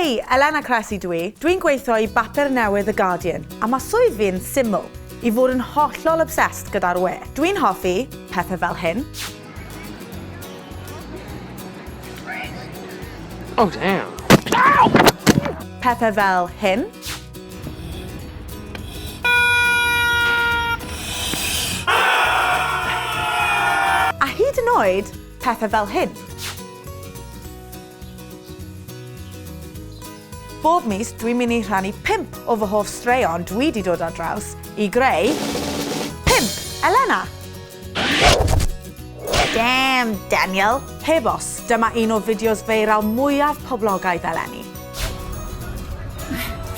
Hei, Elena Cressy dwi'n gweithio i bapur newydd y Guardian, a mae swydd fi'n syml i fod yn hollol obsessed gyda'r we. Dwi'n hoffi pethau fel hyn. Oh, damn. Pethau fel hyn. A hyd yn oed pethau fel hyn. Bob mis dwi'n mynd i rhannu 5 o fy hoff straeon dwi wedi dod ar draws i greu 5 Elena. Damn, Daniel. Heb os, dyma un o fideos feiral mwyaf poblogaidd eleni.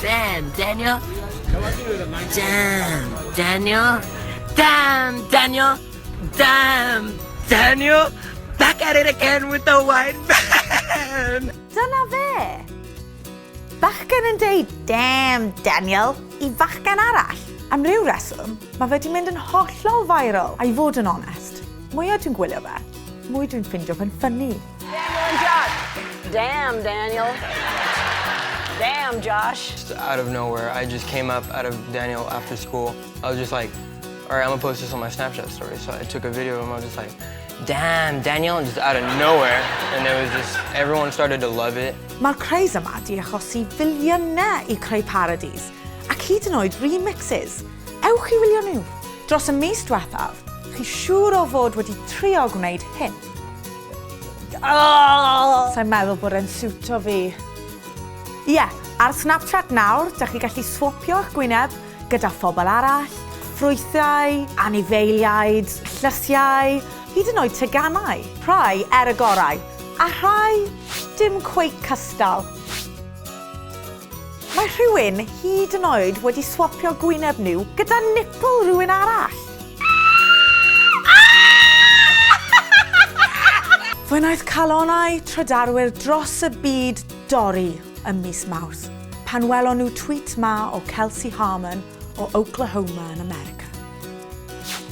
Damn, Daniel. Damn, Daniel. Damn, Daniel. Damn, Daniel. Back at it again with the white van. Dyna fe. Bachgen yn deud, damn, Daniel, i fachgen arall. Am ryw reswm, mae fe wedi mynd yn hollol viral. A i fod yn onest, mwyaf dwi'n gwylio fe, mwy dwi'n ffindio fe'n ffynnu. Daniel and Josh. Damn, Daniel. Damn, Josh. Just out of nowhere, I just came up out of Daniel after school. I was just like, all right, I'm gonna post this on my Snapchat story. So I took a video of him, I was just like, damn, Daniel, just out of nowhere. And it was just, everyone started to love it. Mae'r craze yma di achosi filiynau i creu parodies, ac hyd yn oed remixes. Ewch i wylio nhw. Dros y mis diwethaf, chi siŵr o fod wedi trio gwneud hyn. Sa'n meddwl bod e'n siwto fi. Ie, ar Snapchat nawr, dych chi gallu swopio eich gwyneb gyda phobl arall, ffrwythau, anifeiliaid, llysiau, hyd yn oed teganau. Rhai y gorau, a rhai dim cweit cystal. Mae rhywun hyd yn oed wedi swopio gwyneb nhw gyda nipple rhywun arall. Fe wnaeth calonau trydarwyr dros y byd dorri ym mis Mawrth pan welon nhw tweet ma o Kelsey Harmon o Oklahoma yn America.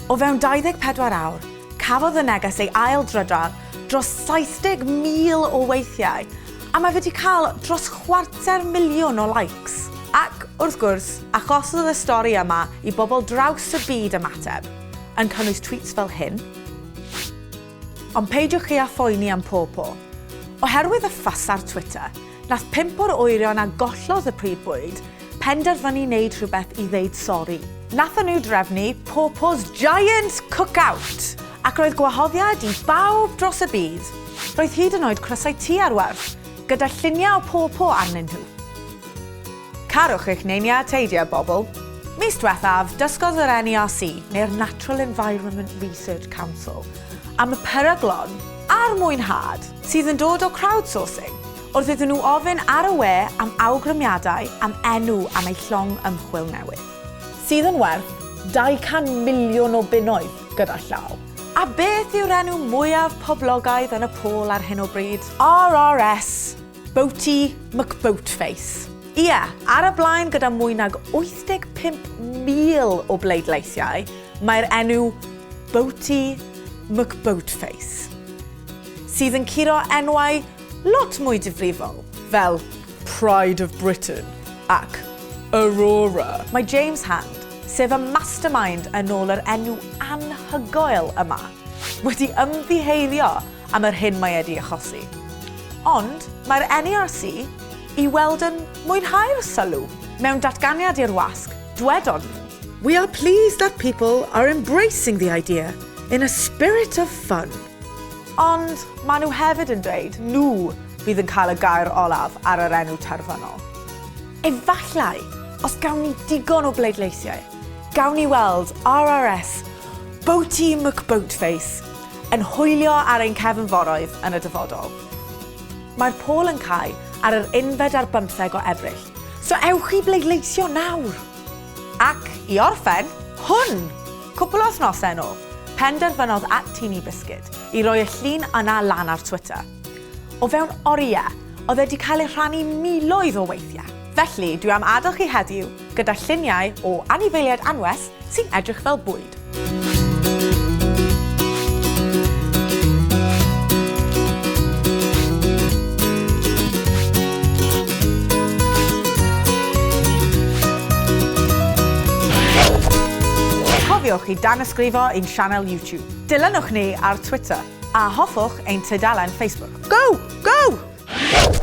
O fewn 24 awr, cafodd y neges ei aildrydar dros 70,000 o weithiau, a mae wedi cael dros 250,000 o likes. Ac, wrth gwrs, achosodd y stori yma i bobl draws y byd ymateb, yn cynnwys tweets fel hyn. Ond peidiwch chi a phoeni am Pawpaw. Oherwydd y ffys ar Twitter, nath 5 o'r oerion a gollodd y pryd bwyd penderfynu wneud rhywbeth i ddeud sori. Nathon nhw drefnu Pawpaw's Giant Cookout, ac roedd gwahoddiad i bawb dros y byd. Roedd hyd yn oed crysau tŷ ar werth, gyda lluniau o Pawpaw arnyn nhw. Carwch eich neiniau teidio, bobl. Mis diwethaf, dysgodd yr NERC, neu'r Natural Environment Research Council, am y peryglon a'r mwynhad sydd yn dod o crowdsourcing, wrth iddyn nhw ofyn ar y we am awgrymiadau am enw am ei llong ymchwil newydd, sydd yn werth 200 miliwn o bunnoedd gyda llaw. A beth yw'r enw mwyaf poblogaidd yn y pôl ar hyn o bryd? RRS, Boaty McBoatface. Ie, ar y blaen gyda mwy nag 85,000 o bleidleisiau, mae'r enw Boaty McBoatface, sydd yn curo enwau lot mwy difrifol, fel Pride of Britain ac Aurora. Mae James Hand, sef y mastermind yn ôl yr enw anhygoel yma, wedi ymddiheurio am yr hyn mae wedi achosi. Ond mae'r NERC i weld yn mwynhau'r sylw. Mewn datganiad i'r wasg, dwedon nhw, "We are pleased that people are embracing the idea in a spirit of fun." Ond maen nhw hefyd yn dweud nhw fydd yn cael y gair olaf ar yr enw terfynol. Efallai, os gawn ni digon o bleidleisiau, gawn ni weld RRS Boaty McBoatface yn hwylio ar ein cefnforoedd yn y dyfodol. Mae'r pôl yn cau ar yr 15 o Ebrill, so ewch i bleidleisio nawr. Ac i orffen, hwn, cwpl o wythnosau nôl, penderfynodd @Teeny Biscuit i roi y llun yna lan ar Twitter. O fewn oriau, oedd wedi cael ei rhannu miloedd o weithiau. Felly, dwi am adael chi heddiw gyda lluniau o anifeiliaid anwes sy'n edrych fel bwyd. cofiwch i dangysgrifo ein sianel YouTube. Dilynwch ni ar Twitter a hoffwch ein tudalen Facebook. Go! Go!